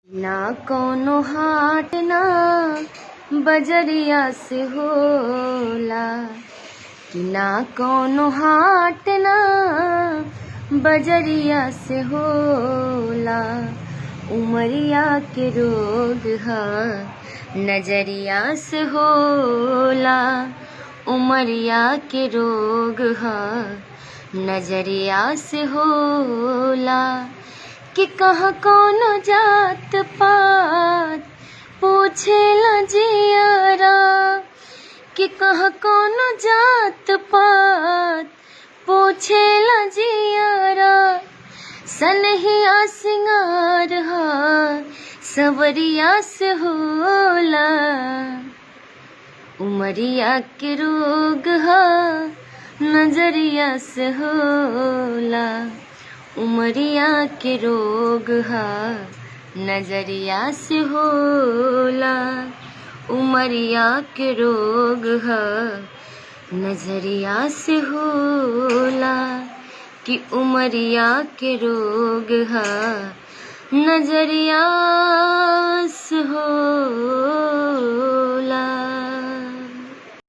ना कौनो हाट ना बजरिया से होला, कि ना कौनो हाट ना बजरिया से होला। उमरिया के रोग ह नजरिया से होला। उमरिया के रोग ह नजरिया से होला। कि कहाँ कौनो जात पात पूछेला जियरा, कि कहाँ कौनो जात पात पूछेला जियरा। सनहिया सिंगार हा सवरिया से होला। उमरिया के रोग हा नजरिया से होला। उमरिया के रोग हा नजरिया से होला। उमरिया के रोग हा नजरिया से होला। कि उमरिया के रोग हा नजरिया